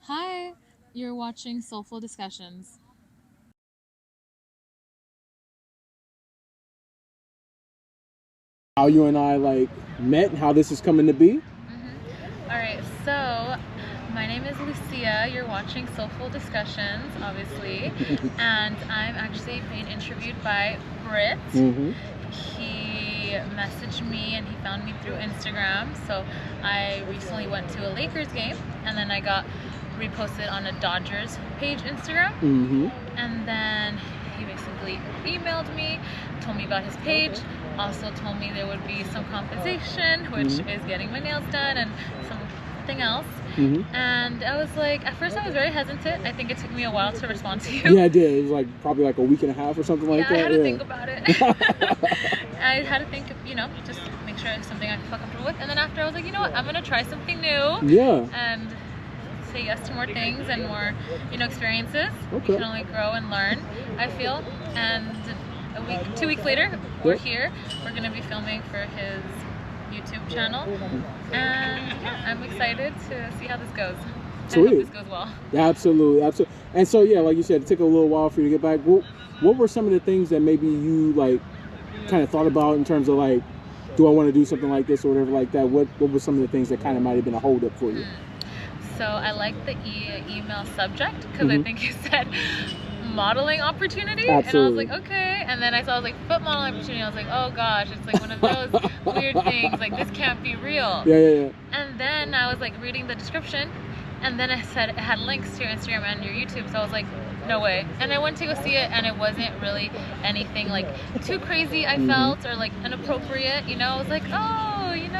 Hi, you're watching Soulful Discussions. How you and I like met and how this is coming to be. All right, so my name is Lucia. You're watching Soulful Discussions, obviously, and I'm actually being interviewed by Britt. He messaged me and he found me through Instagram. So I recently went to a Lakers game, and then I got reposted on a Dodgers page Instagram. And then he basically emailed me, told me about his page, also told me there would be some compensation, which is getting my nails done and something else. And I was like, at first I was very hesitant. I think it took me a while to respond to you. Yeah, I did. It was like probably like a week and a half or something like that. I had to think about it. I had to think of, just make sure it's something I feel comfortable with. And then after I was like, you know what, I'm going to try something new. Yeah. And say yes to more things and more, experiences. Okay. You can only grow and learn, I feel. And 2 weeks later, we're here. We're going to be filming for his YouTube channel. And yeah, I'm excited to see how this goes. Sweet. I hope this goes well. Yeah, absolutely. And so, yeah, like you said, it took a little while for you to get back. What were some of the things that maybe you like kind of thought about in terms of like, do I want to do something like this or whatever like that? What were some of the things that kind of might have been a hold up for you? So I like the email subject because I think you said modeling opportunity. Absolutely. And I was like, okay. And then I saw like foot modeling opportunity. I was like, oh gosh, it's like one of those weird things. Like this can't be real. Yeah. And then I was like reading the description, and then it said it had links to your Instagram and your YouTube. So I was like, no way. And I went to go see it, and it wasn't really anything like too crazy, I felt, or like inappropriate. I was like, oh, it's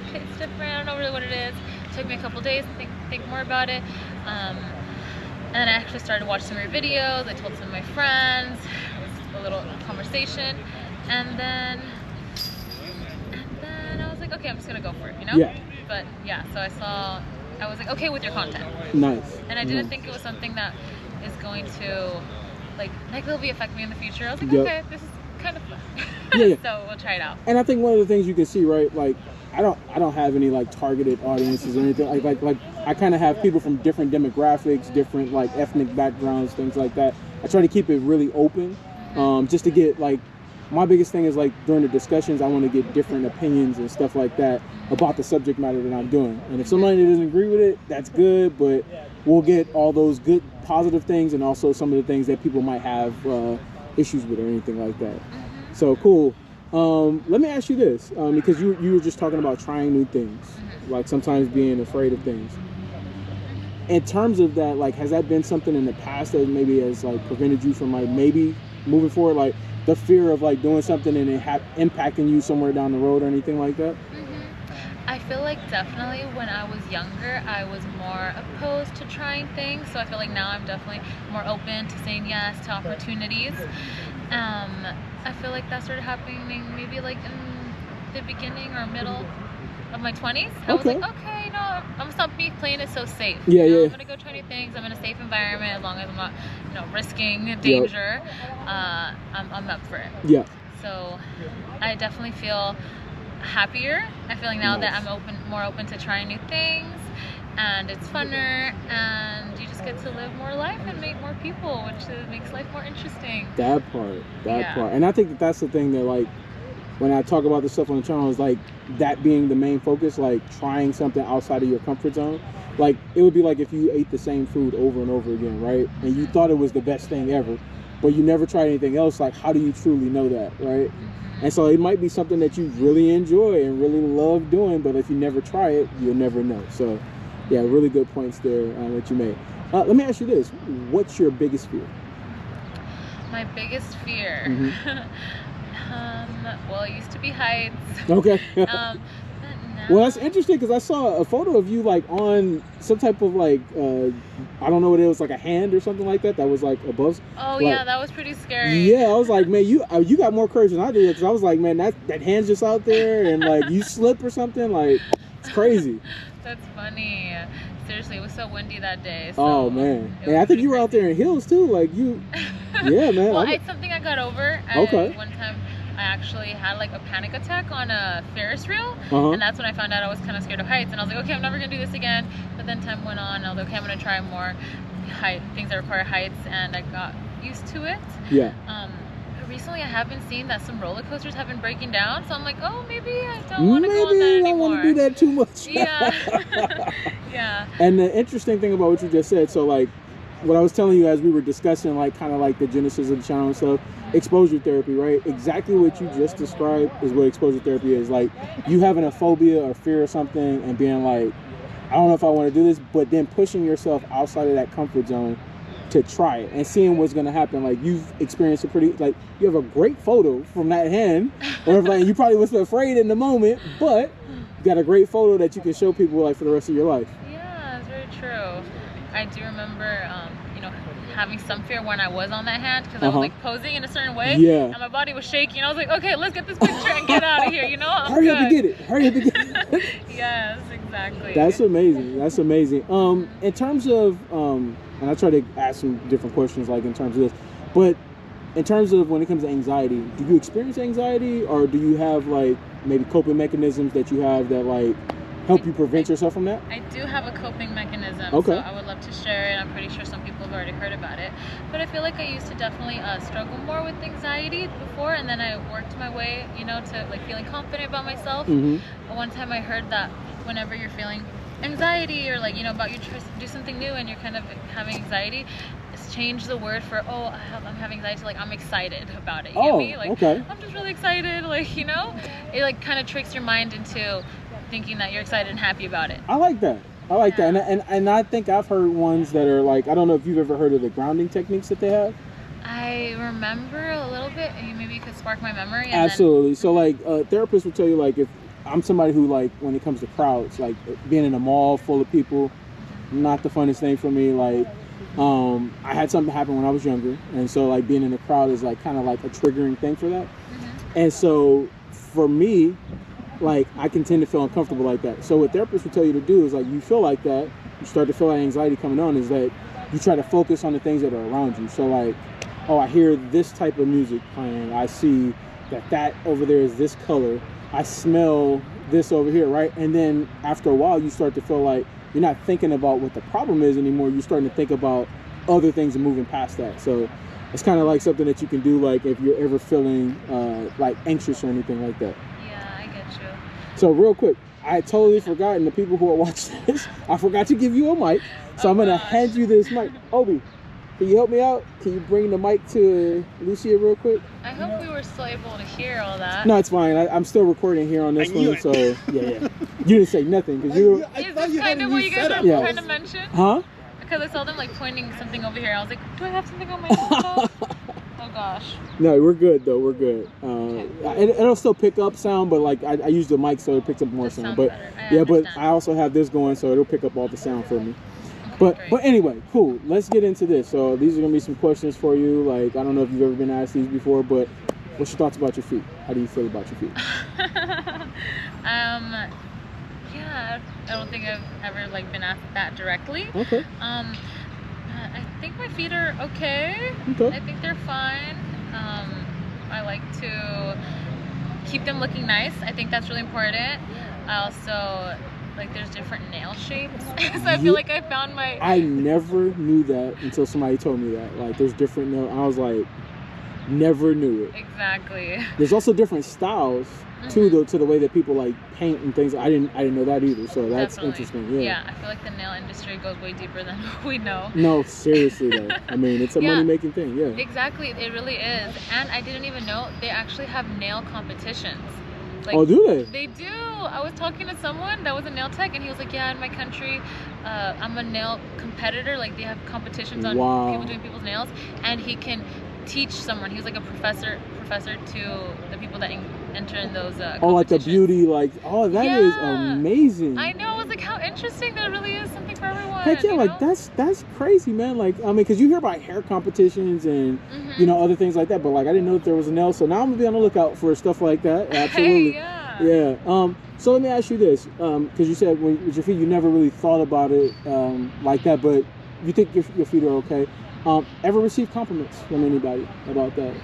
okay, it's different. I don't know really what it is. It took me a couple days to think more about it. And then I actually started watching some of your videos. I told some of my friends. It was a little conversation. And then I was like, okay, I'm just gonna go for it, Yeah. But yeah, so I was like, okay with your content. Nice. And I didn't think it was something that is going to like negatively affect me in the future. I was like, okay, this is kind of fun. Yeah. So we'll try it out. And I think one of the things you can see, right, like I don't have any like targeted audiences or anything. Like I kind of have people from different demographics, different like ethnic backgrounds, things like that. I try to keep it really open, just to get like, my biggest thing is like during the discussions, I want to get different opinions and stuff like that about the subject matter that I'm doing. And if somebody doesn't agree with it, that's good, but we'll get all those good positive things and also some of the things that people might have issues with or anything like that. So cool. Let me ask you this, because you were just talking about trying new things, like sometimes being afraid of things. In terms of that, like, has that been something in the past that maybe has like prevented you from like maybe moving forward, like the fear of like doing something and it impacting you somewhere down the road or anything like that? I feel like definitely when I was younger, I was more opposed to trying things. So I feel like now I'm definitely more open to saying yes to opportunities. I feel like that started happening maybe like in the beginning or middle of my 20s. I was like, okay, I'm gonna stop playing it so safe. Yeah. I'm gonna go try new things. I'm in a safe environment as long as I'm not, risking danger. I'm up for it. Yeah. So I definitely feel happier. I feel like now that I'm more open to trying new things, and it's funner, and you just get to live more life and meet more people, which makes life more interesting. That part, and I think that's the thing that like when I talk about this stuff on the channel is like that being the main focus, like trying something outside of your comfort zone. Like it would be like if you ate the same food over and over again, right? And you thought it was the best thing ever, but you never tried anything else. Like how do you truly know that, right? And so it might be something that you really enjoy and really love doing, but if you never try it, you'll never know. So yeah, really good points there that you made. Let me ask you this. What's your biggest fear? My biggest fear? Well, it used to be heights. Okay. No. Well, that's interesting because I saw a photo of you like on some type of like, I don't know what it was, like a hand or something like that was like above. Oh, like, yeah, that was pretty scary. Yeah, I was like, man, you got more courage than I do, because I was like, man, that hand's just out there and like you slip or something, like it's crazy. That's funny. Seriously, it was so windy that day. So oh man, and I think you were out there in heels too, like you. Yeah, man. Well, it's something I got over. One time actually had like a panic attack on a Ferris wheel, Uh-huh. and that's when I found out I was kind of scared of heights, and I was like, okay, I'm never gonna do this again. But then time went on, and I was like, okay, I'm gonna try more things that require heights, and I got used to it. Yeah. Recently I have been seeing that some roller coasters have been breaking down, so I'm like, oh, maybe I don't want to go on that Maybe I anymore. want to do that too much. Yeah. Yeah. And the interesting thing about what you just said, so like what I was telling you as we were discussing like kind of like the genesis of the channel and stuff, exposure therapy, right? Exactly what you just described is what exposure therapy is. Like you having a phobia or fear or something and being like, I don't know if I want to do this, but then pushing yourself outside of that comfort zone to try it and seeing what's going to happen. Like you've experienced a pretty, like you have a great photo from that hand, or like you probably was afraid in the moment, but you got a great photo that you can show people like for the rest of your life. Yeah, it's very true. I do remember, you know, having some fear when I was on that hand, because I was like posing in a certain way, yeah, and my body was shaking. I was like, okay, let's get this picture and get out of here, you know? Hurry up and get it. Hurry up and get it. Yes, exactly. That's amazing. That's amazing. In terms of, and I try to ask some different questions like in terms of this, but in terms of when it comes to anxiety, do you experience anxiety, or do you have like maybe coping mechanisms that you have that like help you prevent yourself from that? I do have a coping mechanism, okay. So I would love to share it. I'm pretty sure some people have already heard about it, but I feel like I used to definitely struggle more with anxiety before, and then I worked my way, you know, to like feeling confident about myself. One time I heard that whenever you're feeling anxiety or like, you know, about you try to do something new and you're kind of having anxiety, change the word for, oh, I'm having anxiety, like I'm excited about it. You get me? Like, okay. I'm just really excited, like, you know, it like kind of tricks your mind into thinking that you're excited and happy about it. I like that. I like that. And I think I've heard ones that are like, I don't know if you've ever heard of the grounding techniques that they have. I remember a little bit, and maybe you could spark my memory. And absolutely. Then... So like therapists will tell you, like, if I'm somebody who, like, when it comes to crowds, like being in a mall full of people, not the funnest thing for me. Like I had something happen when I was younger, and so like being in a crowd is like kind of like a triggering thing for that. And so for me, like I can tend to feel uncomfortable like that. So what therapists will tell you to do is, like, you feel like that, you start to feel that anxiety coming on, is that you try to focus on the things that are around you. So like, oh, I hear this type of music playing, I see that over there is this color, I smell this over here, right? And then after a while you start to feel like you're not thinking about what the problem is anymore. You're starting to think about other things and moving past that. So it's kind of like something that you can do, like if you're ever feeling like anxious or anything like that. Yeah, I get you. So real quick, I had totally forgotten, the people who are watching this, I forgot to give you a mic. So I'm going to hand you this mic. Obi, can you help me out? Can you bring the mic to Lucia real quick? I hope we were still able to hear all that. No, it's fine. I'm still recording here on this one, so yeah. You didn't say nothing because you. Is this kind of what you guys are trying to mention? Huh? Because I saw them like pointing something over here. I was like, do I have something on my laptop? Oh gosh. No, we're good though. We're good. It'll still pick up sound, but like I use the mic so it picks up more sound. But yeah, but I also have this going, so it'll pick up all the sound for me. But anyway, cool. Let's get into this. So these are gonna be some questions for you. Like, I don't know if you've ever been asked these before, but what's your thoughts about your feet? How do you feel about your feet? Yeah, I don't think I've ever like been asked that directly. Okay. I think my feet are okay. I think they're fine. I like to keep them looking nice. I think that's really important. I also, like, there's different nail shapes. So I feel like I found my... I never knew that until somebody told me that. Like, there's different nail... I was like, never knew it. Exactly. There's also different styles too, though, to the way that people like paint and things. I didn't know that either. So that's interesting. Yeah, I feel like the nail industry goes way deeper than we know. No, seriously though. I mean, it's a money-making thing. Yeah. Exactly, it really is. And I didn't even know they actually have nail competitions. Like, oh, do they? They do. I was talking to someone that was a nail tech, and he was like, "Yeah, in my country, I'm a nail competitor. Like, they have competitions on people doing people's nails, and he can teach someone. He was like a professor to the people that enter in those oh, like the beauty, like, oh, that is amazing. I know. I was like, how interesting. That really is something for everyone. Heck yeah, like that's crazy, man. Like, I mean, because you hear about hair competitions and you know, other things like that, but like I didn't know that there was a nail. So now I'm gonna be on the lookout for stuff like that. Absolutely. Hey, yeah. So let me ask you this, because you said with your feet you never really thought about it like that, but you think your feet are okay. Ever received compliments from anybody about that?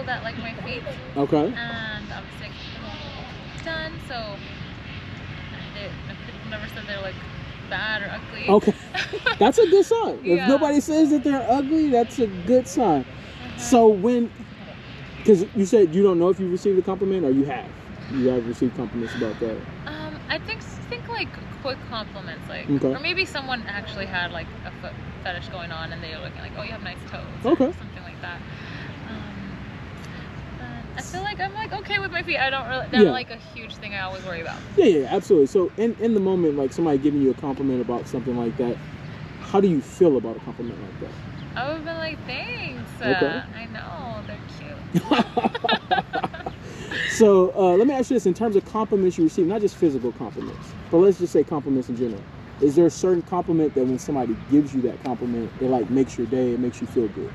people that like my feet. Okay. And obviously I get them all done, so people never said they're like bad or ugly. Okay. That's a good sign. Yeah. If nobody says that they're ugly, that's a good sign. So because you said you don't know if you received a compliment, or you have received compliments about that. I think like quick compliments, like, okay. Or maybe someone actually had like a foot fetish going on, and they were looking like, oh, you have nice toes, okay, or something like that. But I feel like I'm like okay with my feet. I don't really, they're like a huge thing I always worry about. Yeah, absolutely. So in the moment, like somebody giving you a compliment about something like that, how do you feel about a compliment like that? I would have been like, thanks. Okay. I know, they're cute. So let me ask you this: in terms of compliments you receive, not just physical compliments, but let's just say compliments in general. Is there a certain compliment that when somebody gives you that compliment, it like makes your day, it makes you feel good?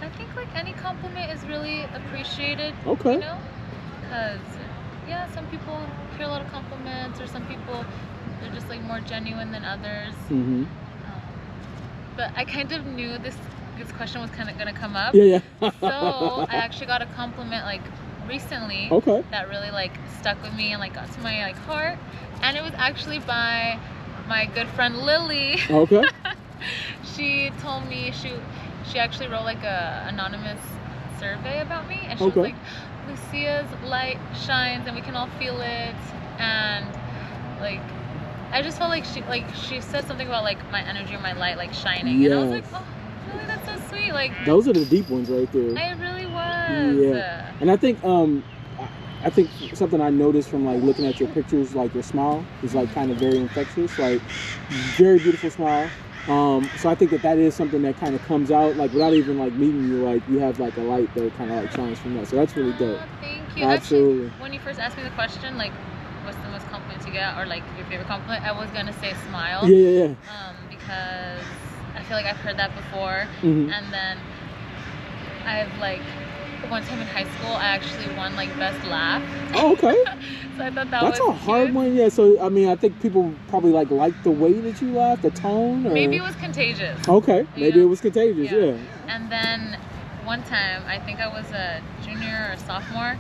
I think like any compliment is really appreciated. Okay. You know, because yeah, some people hear a lot of compliments, or some people they're just like more genuine than others. Mm-hmm. But I kind of knew this question was kind of gonna come up. Yeah. So I actually got a compliment like recently. Okay. That really like stuck with me and like got to my like heart, and it was actually by my good friend Lily. Okay. She told me she actually wrote like a anonymous survey about me, and she was like, Lucia's light shines and we can all feel it, and like I just felt like she said something about like my energy or my light like shining, and I was like, oh really, that's so sweet. Like those are the deep ones right there. It really was. Yeah. And I think something I noticed from like looking at your pictures, like your smile is like kind of very infectious, like very beautiful smile. So I think that is something that kind of comes out like without even like meeting you, like you have like a light that kind of like shines from that. So that's really dope. Thank you. Absolutely. Actually, when you first asked me the question, like what's the most compliment you get, or like your favorite compliment, I was gonna say smile. Yeah. Because I feel like I've heard that before, mm-hmm. and then I've like one time in high school I actually won like best laugh. Oh, okay. So I thought that's was a hard one. Yeah. So I mean, I think people probably like the way that you laugh, the tone. Or... Maybe it was contagious. Okay. Maybe it was contagious. Yeah. And then one time, I think I was a junior or sophomore,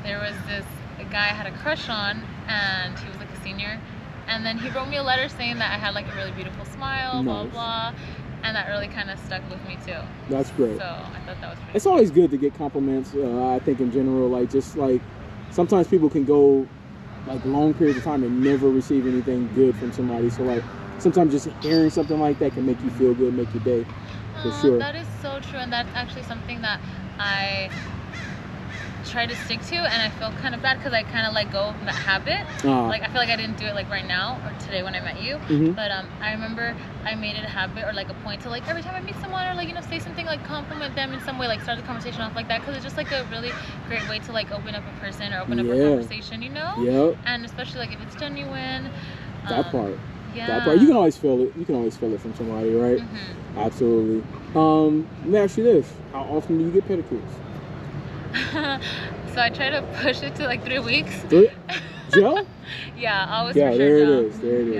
there was this guy I had a crush on, and he was like a senior, and then he wrote me a letter saying that I had like a really beautiful smile, blah blah, and that really kind of stuck with me too. That's great. So I thought that was pretty It's always good to get compliments. I think in general, like just like sometimes people can go like long periods of time and never receive anything good from somebody. So like sometimes just hearing something like that can make you feel good, make your day, for sure. That is so true, and that's actually something that I try to stick to, and I feel kind of bad because I kind of let go of that habit. Like I feel like I didn't do it like right now or today when I met you, but I remember I made it a habit or like a point to like every time I meet someone or like say something like compliment them in some way, like start the conversation off like that, because it's just like a really great way to like open up a person or open up a conversation, and especially like if it's genuine. That part. Yeah. That part. You can always feel it. You can always feel it from somebody, right? Absolutely. Let me ask you this: how often do you get pedicures? So I try to push it to like 3 weeks. Gel? Yeah, always. Yeah, for sure there it gel. is. There it is.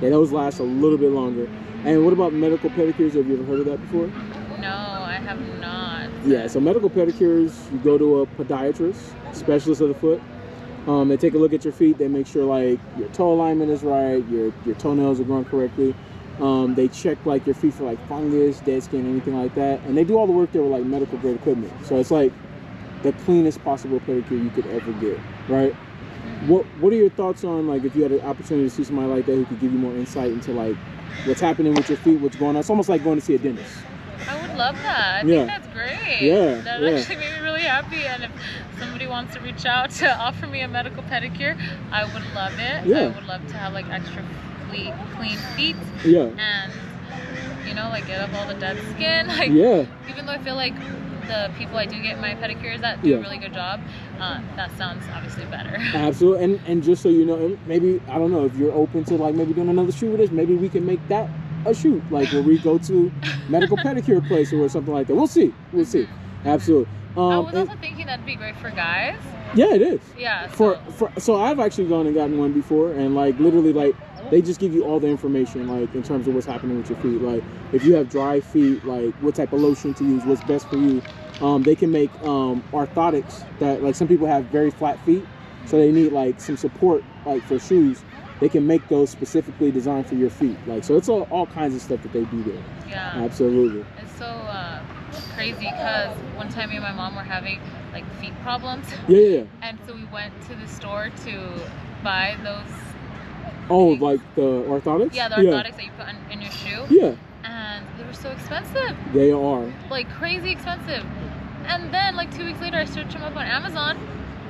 Yeah, those last a little bit longer. And what about medical pedicures? Have you ever heard of that before? No, I have not. Yeah, so medical pedicures, you go to a podiatrist, specialist of the foot. They take a look at your feet. They make sure like your toe alignment is right, your toenails are growing correctly. They check like your feet for like fungus, dead skin, anything like that. And they do all the work there with like medical grade equipment. So it's like the cleanest possible pedicure you could ever get, right? What are your thoughts on like if you had an opportunity to see somebody like that who could give you more insight into like what's happening with your feet, what's going on? It's almost like going to see a dentist. I would love that. I think that's great. That actually made me really happy. And if somebody wants to reach out to offer me a medical pedicure, I would love it. I would love to have like extra clean feet. And like get up all the dead skin. Like even though I feel like the people I do get my pedicures that do a really good job, that sounds obviously better. Absolutely. And just so you know, maybe I don't know if you're open to like maybe doing another shoot with us, maybe we can make that a shoot, like where we go to medical pedicure place or something like that. We'll see. Absolutely. I was also thinking that'd be great for guys. Yeah, it is. Yeah. So I've actually gone and gotten one before, and like literally like They just give you all the information, like in terms of what's happening with your feet. Like if you have dry feet, like what type of lotion to use, what's best for you. They can make orthotics that, like, some people have very flat feet, so they need like some support, like for shoes. They can make those specifically designed for your feet. Like, so it's all kinds of stuff that they do there. Yeah. Absolutely. It's so crazy because one time me and my mom were having like feet problems. Yeah. And so we went to the store to buy those. Oh, like the orthotics? Yeah, the orthotics that you put in your shoe. Yeah. And they were so expensive. They are. Like crazy expensive. And then like 2 weeks later, I searched them up on Amazon.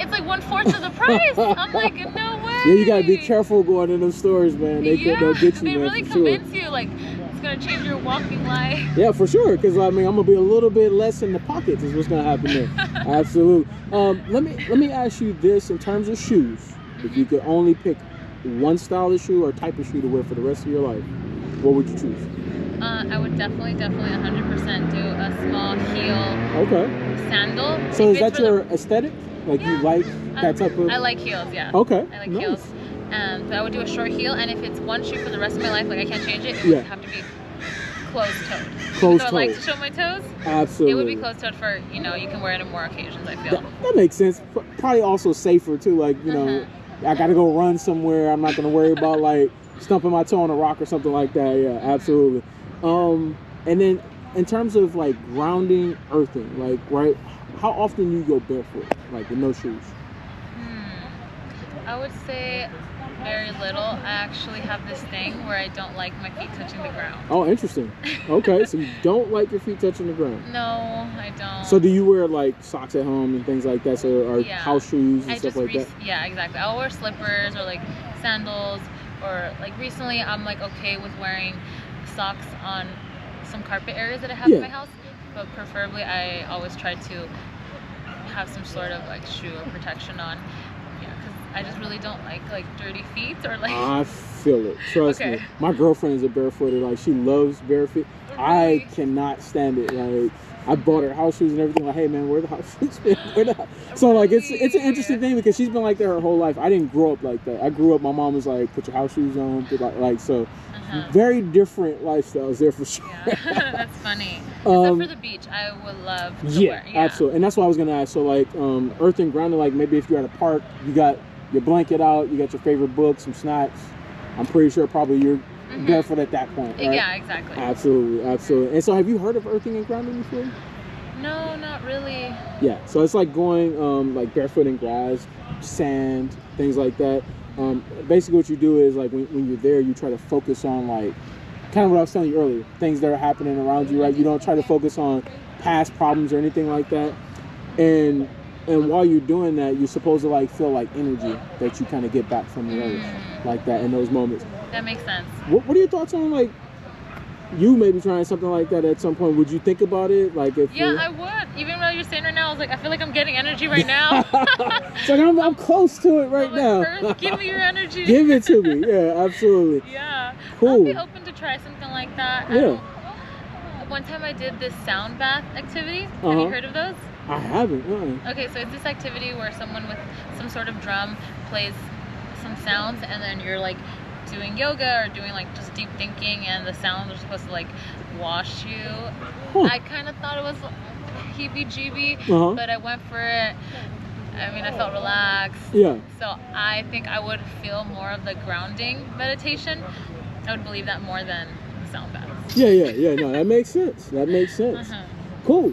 It's like 1/4 of the price. I'm like, no way. Yeah, you gotta be careful going in those stores, man. They'll get you, they man, really for convince sure. you like it's gonna change your walking life. Yeah, for sure. Because I mean, I'm gonna be a little bit less in the pockets is what's gonna happen there. Absolutely. Let me ask you this in terms of shoes. If you could only pick one style of shoe or type of shoe to wear for the rest of your life, what would you choose? I would definitely 100% do a small heel sandal. So is that your aesthetic? Like you like that type of? I like heels, yeah. Okay. I like heels. And I would do a short heel, and if it's one shoe for the rest of my life, like I can't change it, it would have to be closed-toed. So I like to show my toes. Absolutely. It would be closed-toed for, you can wear it on more occasions, I feel. That makes sense. Probably also safer too, like, I gotta go run somewhere. I'm not gonna worry about like stumping my toe on a rock or something like that. Yeah, absolutely. And then in terms of like grounding, earthing, like, right, how often do you go barefoot, like with no shoes? I would say very little. I actually have this thing where I don't like my feet touching the ground. Oh, interesting. Okay, so you don't like your feet touching the ground? No, I don't. So do you wear like socks at home and things like that? So or house shoes and stuff like that? Yeah, exactly. I'll wear slippers or like sandals, or like recently I'm like okay with wearing socks on some carpet areas that I have in my house, but preferably I always try to have some sort of like shoe or protection on. Yeah, because I just really don't like dirty feet or like. I feel it. Trust me. My girlfriend is a barefooted. Like, she loves bare feet. Really? I cannot stand it. Like, I bought her house shoes and everything. Like, hey man, where the house shoes? So like, it's an interesting thing because she's been like that her whole life. I didn't grow up like that. I grew up. My mom was like, put your house shoes on. Like so. Very different lifestyles there for sure. Yeah, that's funny. Except for the beach, I would love to wear. Yeah, absolutely. And that's what I was gonna ask. So like, earth and grounding, like maybe if you're at a park, you got your blanket out, you got your favorite book, some snacks. I'm pretty sure probably you're barefoot at that point, right? Yeah, exactly. Absolutely. And so have you heard of earthing and grounding before? No, not really. Yeah, so it's like going like barefoot in grass, sand, things like that. Basically what you do is like when you're there, you try to focus on like kind of what I was telling you earlier, things that are happening around you, right? You don't try to focus on past problems or anything like that. And while you're doing that, you're supposed to like feel like energy that you kind of get back from the earth, like that in those moments. That makes sense. What are your thoughts on like you maybe trying something like that at some point? Would you think about it? Like if I would. Even while you're saying right now, I was like, I feel like I'm getting energy right now. It's like I'm close to it right now. First, give me your energy. Give it to me. Yeah, absolutely. Yeah. Cool. I'll be open to try something like that. Yeah. One time I did this sound bath activity. Have you heard of those? I haven't. Okay, so it's this activity where someone with some sort of drum plays some sounds, and then you're like doing yoga or doing like just deep thinking, and the sounds are supposed to like wash you. I kind of thought it was heebie-jeebie, but I went for it. I mean, I felt relaxed. Yeah. So I think I would feel more of the grounding meditation. I would believe that more than the sound baths. Yeah. No, that makes sense. Cool.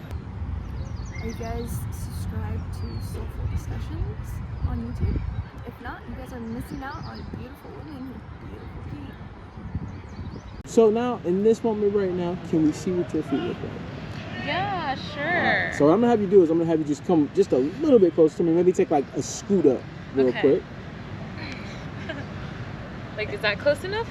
Are you guys subscribed to Soleful Discussions on YouTube? If not, you guys are missing out on beautiful women with beautiful feet. So now, in this moment right now, can we see what your feet look like? Yeah, sure. Right. So what I'm gonna have you do is I'm gonna have you just come just a little bit close to me. Maybe take like a scoot up real quick. Like, is that close enough?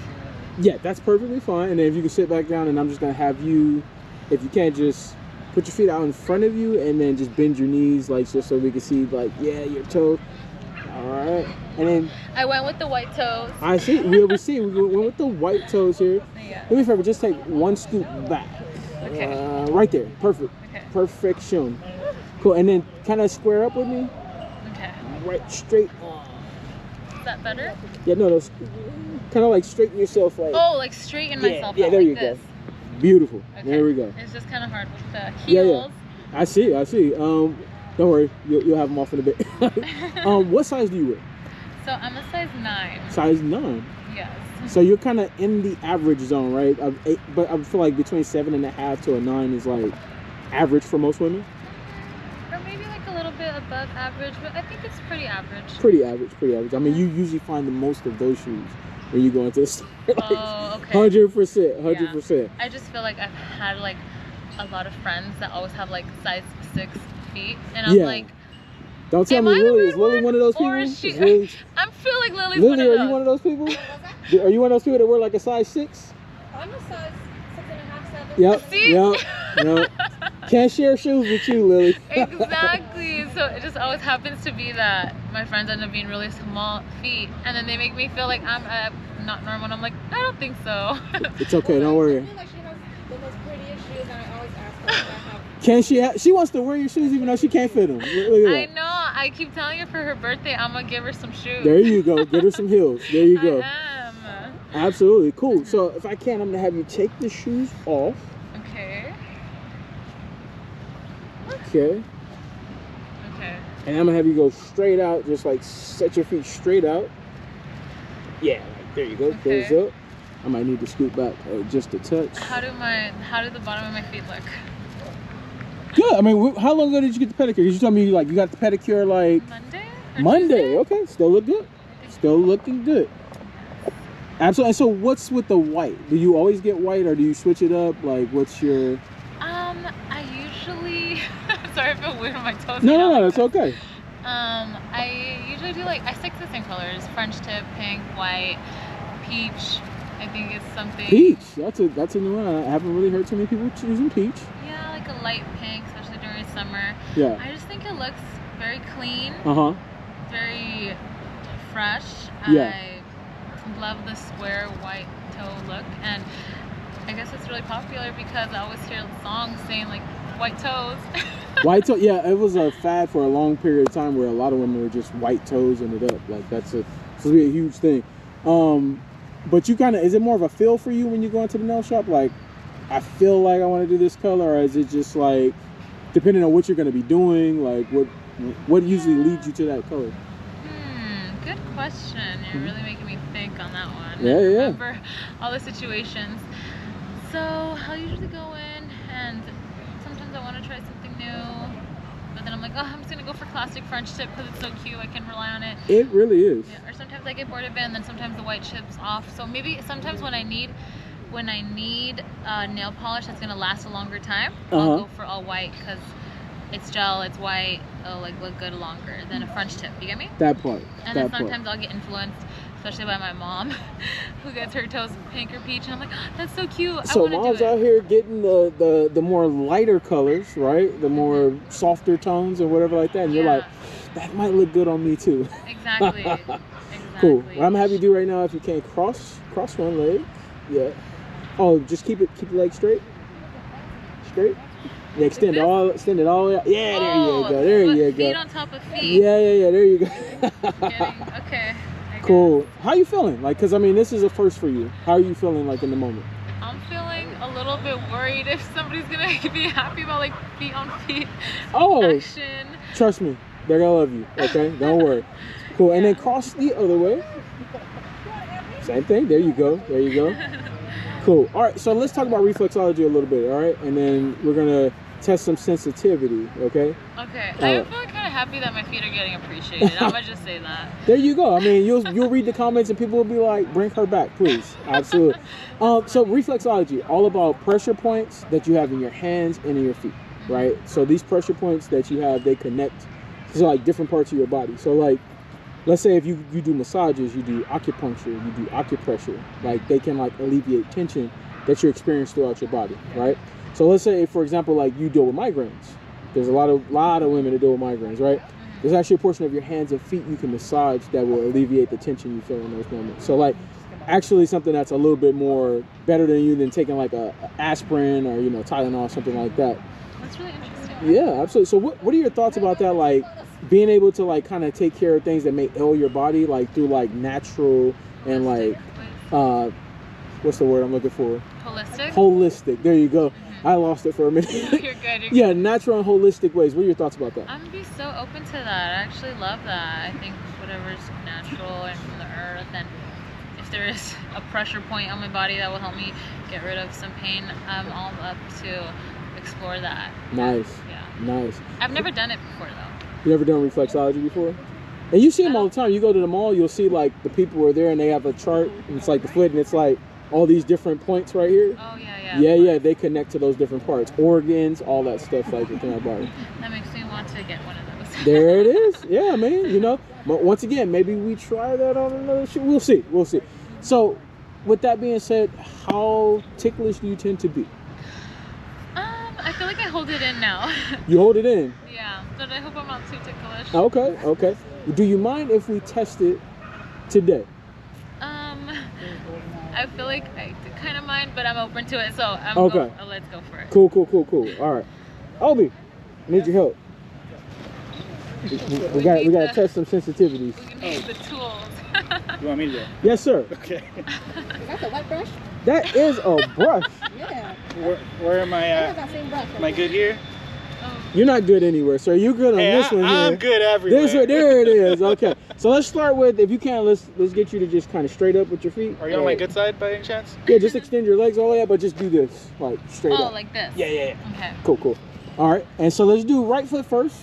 Yeah, that's perfectly fine. And then if you can sit back down, and I'm just gonna have you, if you can't, just put your feet out in front of you, and then just bend your knees, like just so we can see, like, your toe. All right. And then I went with the white toes. I see. We went with the white toes here. Yeah. Do me a favor, just take one scoot back. Okay. Right there. Perfect. Okay. Perfection. Cool. And then kind of square up with me. Okay. Right straight on. Is that better? Yeah, no, those kind of like straighten yourself like. Oh, like straighten myself Yeah, out there like you this. go. Beautiful. Okay. There we go. It's just kind of hard with the heels. Yeah. I see. Don't worry, you'll have them off in a bit. What size do you wear? So I'm a size 9. Size 9. Yes. So you're kind of in the average zone, right? But I feel like between 7.5 to a 9 is like average for most women. Or maybe like a little bit above average, but I think it's pretty average. Pretty average. I mean, you usually find the most of those shoes when you go into the store. Like, oh, okay. 100%. Yeah. I just feel like I've had like a lot of friends that always have like size 6 feet, and I'm like, don't tell me Lily is Lily one of those people? Or is she? Lily, I'm feeling Lily's Lily, one of those. are you one of those people? Are you one of those people that wear like a size 6? I'm a size 6.5, 7. Yep. See? Yep. Can't share shoes with you, Lily. Exactly. So it just always happens to be that my friends end up being really small feet, and then they make me feel like I'm not normal. And I'm like, I don't think so. It's okay. Don't worry. I feel like she has the most prettiest shoes, and I always ask her if I have. Can she wants to wear your shoes even though she can't fit them. Look at I that. know. I keep telling her for her birthday, I'm gonna give her some shoes. There you go. Get her some heels. There you go. I am. Absolutely. Cool. So if I can, I'm going to have you take the shoes off. Okay. Okay. Okay. And I'm going to have you go straight out. Just like set your feet straight out. Yeah. Like, there you go. Okay. There's up. I might need to scoot back just a touch. How do the bottom of my feet look? Good. I mean, how long ago did you get the pedicure? 'Cause you told me like you got the pedicure like Monday. Okay. Still look good. Still looking good. Absolutely. And so what's with the white? Do you always get white or do you switch it up? Like what's your... I usually... Sorry, I feel weird on my toes. No, that's okay. I usually do like, I stick to the same colors. French tip, pink, white, peach. I think it's something... Peach. That's a new one. I haven't really heard too many people choosing peach. Yeah, like a light pink, especially during summer. Yeah. I just think it looks very clean. Uh-huh. Very fresh. Yeah. I love the square white toe look, and I guess it's really popular because I always hear songs saying like white toes. White toe, yeah, it was a fad for a long period of time where a lot of women were just white toes and it up. Like that's supposed to be a huge thing. But you kind of, is it more of a feel for you when you go into the nail shop? Like, I feel like I want to do this color, or is it just like, depending on what you're going to be doing, like what usually leads you to that color? Good question. You're really making me think on that one. Yeah. Remember all the situations. So I'll usually go in, and sometimes I want to try something new, but then I'm like, oh, I'm just gonna go for classic French tip because it's so cute. I can rely on it. It really is. Yeah. Or sometimes I get bored of it, and then sometimes the white chips off. So maybe sometimes when I need nail polish that's gonna last a longer time, I'll go for all white because it's gel, it's white, it'll like look good longer than a French tip. You get me? That part. And then sometimes I'll get influenced, especially by my mom, who gets her toes pink or peach, and I'm like, oh, that's so cute. So I want to do mom's it. out here getting the more lighter colors, right? The more softer tones and whatever like that. And you're like, that might look good on me too. Exactly. Cool. What I'm gonna have you do right now, if you can, cross one leg. Yeah. Oh, just keep your leg straight. Straight. Yeah, extend it all the way out. Yeah, there you go. Feet on top of feet. Yeah. There you go. Okay. Cool. How you feeling? Like, cause I mean, this is a first for you. How are you feeling like in the moment? I'm feeling a little bit worried if somebody's gonna be happy about like feet on feet action. Trust me, they're gonna love you. Okay, don't worry. Cool. And then cross the other way. Same thing. There you go. Cool. All right, so let's talk about reflexology a little bit, all right? And then we're gonna test some sensitivity, okay? Okay. I'm feeling kind of happy that my feet are getting appreciated. I'm gonna just say that. There you go. I mean, you'll read the comments and people will be like, bring her back, please. Absolutely. So reflexology, all about pressure points that you have in your hands and in your feet, right? So these pressure points that you have, they connect to like different parts of your body. So like, let's say if you do massages, you do acupuncture, you do acupressure, like they can like alleviate tension that you experience throughout your body, right? So let's say, for example, like you deal with migraines. There's a lot of women that deal with migraines, right? There's actually a portion of your hands and feet you can massage that will alleviate the tension you feel in those moments. So like, actually something that's a little bit more better than taking like a aspirin or Tylenol or something like that. That's really interesting. Yeah, absolutely. So what are your thoughts about that? Like, being able to like kind of take care of things that may ail your body, like through like natural and like what's the word I'm looking for? Holistic. There you go. I lost it for a minute. You're good. Yeah, natural and holistic ways. What are your thoughts about that? I'm gonna be so open to that. I actually love that. I think whatever's natural and from the earth, and if there is a pressure point on my body that will help me get rid of some pain, I'm all up to explore that. Nice. Yeah. Nice. I've never done it before though. You ever done reflexology before? And you see them all the time. You go to the mall, you'll see like the people are there and they have a chart, and it's like the foot, and it's like all these different points right here. Oh yeah. Yeah, they connect to those different parts, organs, all that stuff like within our body. That makes me want to get one of those. There it is. Yeah, man. You know, but once again, maybe we try that on another show. We'll see. So, with that being said, how ticklish do you tend to be? I feel like I hold it in now. You hold it in? Yeah, but I hope I'm not too ticklish. Okay. Do you mind if we test it today? I feel like I kind of mind, but I'm open to it, so let's go for it. Cool. All right, Obi, I need your help. We got to test some sensitivities. We need the tools. You want me to do it? Yes, sir. Okay. Is that the wet brush? That is a brush. Yeah. Where am I I at? have that same brush. Am I good here? You're not good anywhere, sir. You're good on this one here. I'm good everywhere. There it is. Okay. So let's start with, if you can, let's get you to just kind of straight up with your feet. Are you on my good side by any chance? Yeah, just extend your legs all the way up, but just do this, like straight up. Oh, like this? Yeah. Okay. Cool. All right. And so let's do right foot first.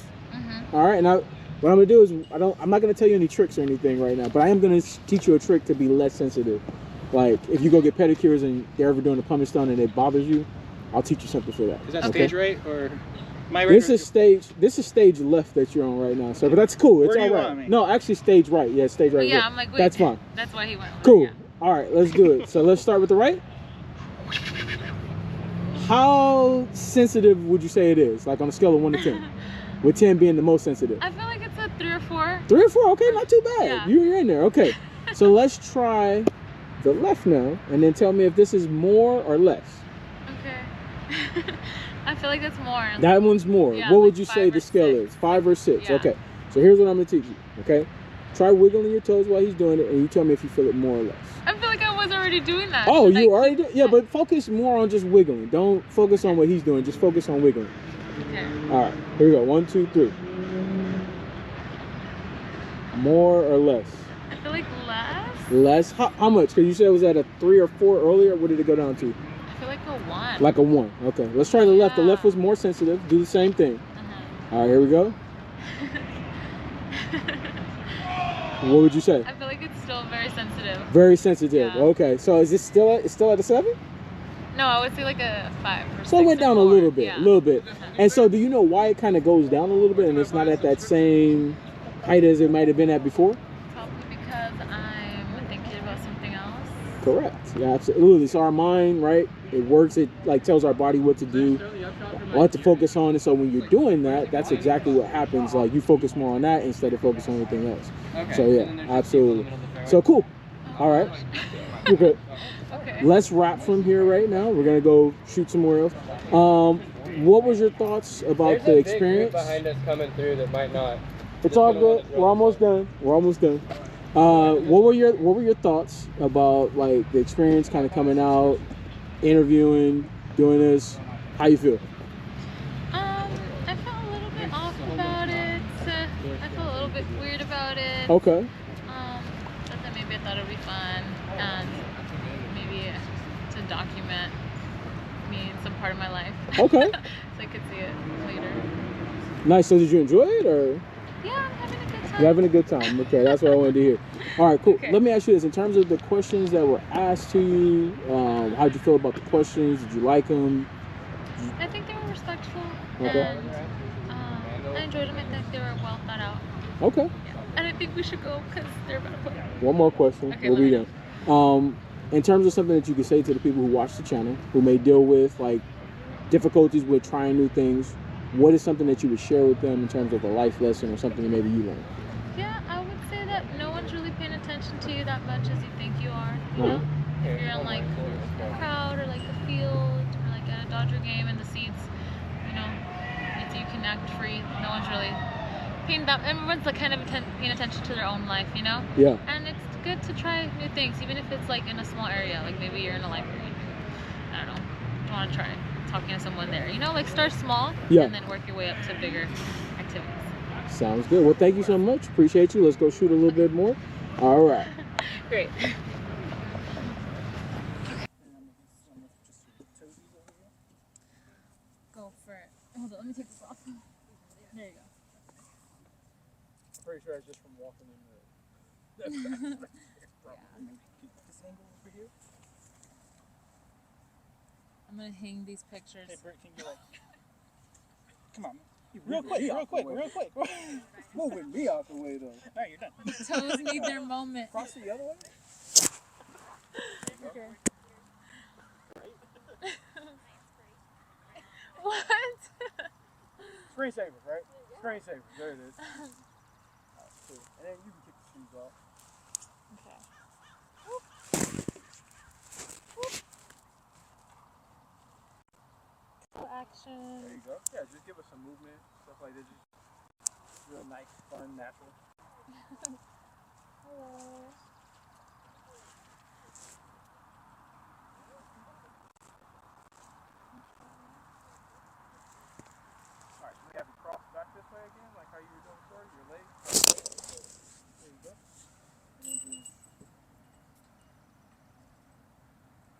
All right. And what I'm gonna do is I'm not gonna tell you any tricks or anything right now, but I am gonna teach you a trick to be less sensitive. Like if you go get pedicures and they're ever doing a pumice stone and it bothers you, I'll teach you something for that. Is that stage right or? This is stage left that you're on right now, sir. But that's cool. It's all right. No, actually, stage right. Yeah, stage right. Yeah, I'm like, wait. That's fine. That's why he went. Cool. Yeah. All right, let's do it. So let's start with the right. How sensitive would you say it is? Like on a scale of 1 to 10, with 10 being the most sensitive. I feel like it's a 3 or 4. 3 or 4. Okay, not too bad. Yeah. You're in there. Okay. So let's try the left now, and then tell me if this is more or less. Okay. I feel like it's more. That one's more. Yeah, what like would you say the scale is? 5 or 6? Yeah. Okay. So here's what I'm going to teach you. Okay. Try wiggling your toes while he's doing it, and you tell me if you feel it more or less. I feel like I was already doing that. Oh, you already did? Yeah, but focus more on just wiggling. Don't focus on what he's doing. Just focus on wiggling. Okay. All right. Here we go. 1, 2, 3. More or less? I feel like less. Less? How much? Because you said it was at a 3 or 4 earlier. What did it go down to? I feel like a 1. Like a 1. Okay. Let's try the left. The left was more sensitive. Do the same thing. All right. Here we go. What would you say? I feel like it's still very sensitive. Very sensitive. Yeah. Okay. So is it still at a 7? No, I would say like a 5 or 6. So it went down a little bit. Yeah. A little bit. And so do you know why it kind of goes down a little bit and it's not at that same height as it might have been at before? Probably because I'm thinking about something else. Correct. Yeah, absolutely. So our mind, right? It works. It like tells our body what to do, what to focus on. And so when you're doing that, that's exactly what happens. Like you focus more on that instead of focusing on anything else. Okay. So yeah, absolutely. So cool. All right. You're good. Okay. Let's wrap from here right now. We're gonna go shoot somewhere else. What was your thoughts about the experience? There's a big group behind us coming through that might not. It's all good. We're almost done. What were your thoughts about like the experience, kind of coming out, interviewing, doing this? How you feel? I felt a little bit off about it. I felt a little bit weird about it. Okay. But then maybe I thought it would be fun and maybe to document me in some part of my life. Okay. So I could see it later. Nice. So did you enjoy it or? Yeah, I'm having a good time. You're having a good time. Okay, that's what I wanted to hear. All right, cool. Okay. Let me ask you this. In terms of the questions that were asked to you, how'd you feel about the questions? Did you like them? I think they were respectful. Okay. And I enjoyed them. I think they were well thought out. Okay. Yeah. And I think we should go because they're about to put. One more question. Okay, We'll be let done. In terms of something that you could say to the people who watch the channel, who may deal with like difficulties with trying new things, what is something that you would share with them in terms of a life lesson or something that maybe you learned? Yeah, I would say that no one's really paying attention to you that much as you think you are. You know, if you're in like a crowd or like a field or like at a Dodger game in the seats, you know, you can act free. No one's really everyone's like kind of paying attention to their own life, you know? Yeah. And it's good to try new things, even if it's like in a small area. Like maybe you're in a library. I don't know. You want to try talking to someone there. You know, like start small and then work your way up to bigger activities. Sounds good. Well, thank you so much. Appreciate you. Let's go shoot a little bit more. All right. Great. Go for it. Hold on, let me take this off. There you go. Pretty sure it's just from walking in the. Keep this angle over here. I'm gonna hang these pictures. Hey, Britt, can you like... Come on. Real quick. Moving me out the way, though. All right, you're done. The toes need their moment. Cross the other way? Okay. What? Screensaver, right? Screensaver. There it is. Right, cool. And then you can kick the shoes off. Okay. Action. There you go. Yeah, just give us some movement, stuff like that. Just real nice, fun, natural. Hello. Alright, so we have you cross back this way again, like how you were doing before, your legs. There you go. And then just...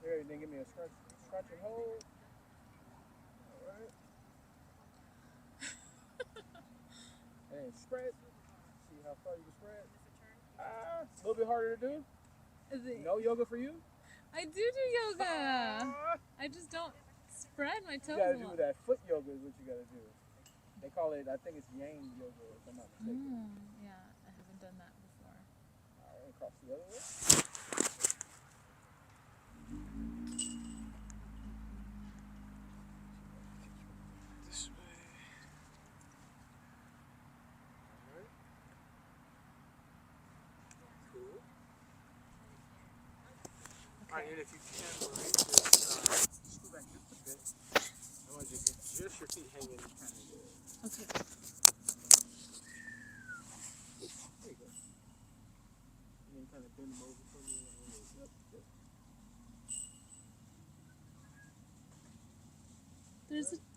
There, and then give me a scratch and hold. Alright. And then spread. See how far you can spread. A little bit harder to do. Is it? No yoga for you? I do yoga. I just don't spread my toes. You gotta do that foot yoga is what you gotta do. They call it, I think it's yang yoga if I'm not mistaken. Yeah, I haven't done that before. Alright, cross the other way. This way. Alright. Cool. Alright, and if you can, right, just scoot back just a bit. I want you to get just your feet hanging kind of good. Okay. There you go. And then kind of bend them over for me. Yep, yep.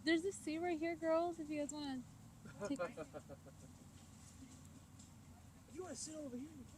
There's a seat right here, girls. If you guys want to take. If you want to sit over here, you can.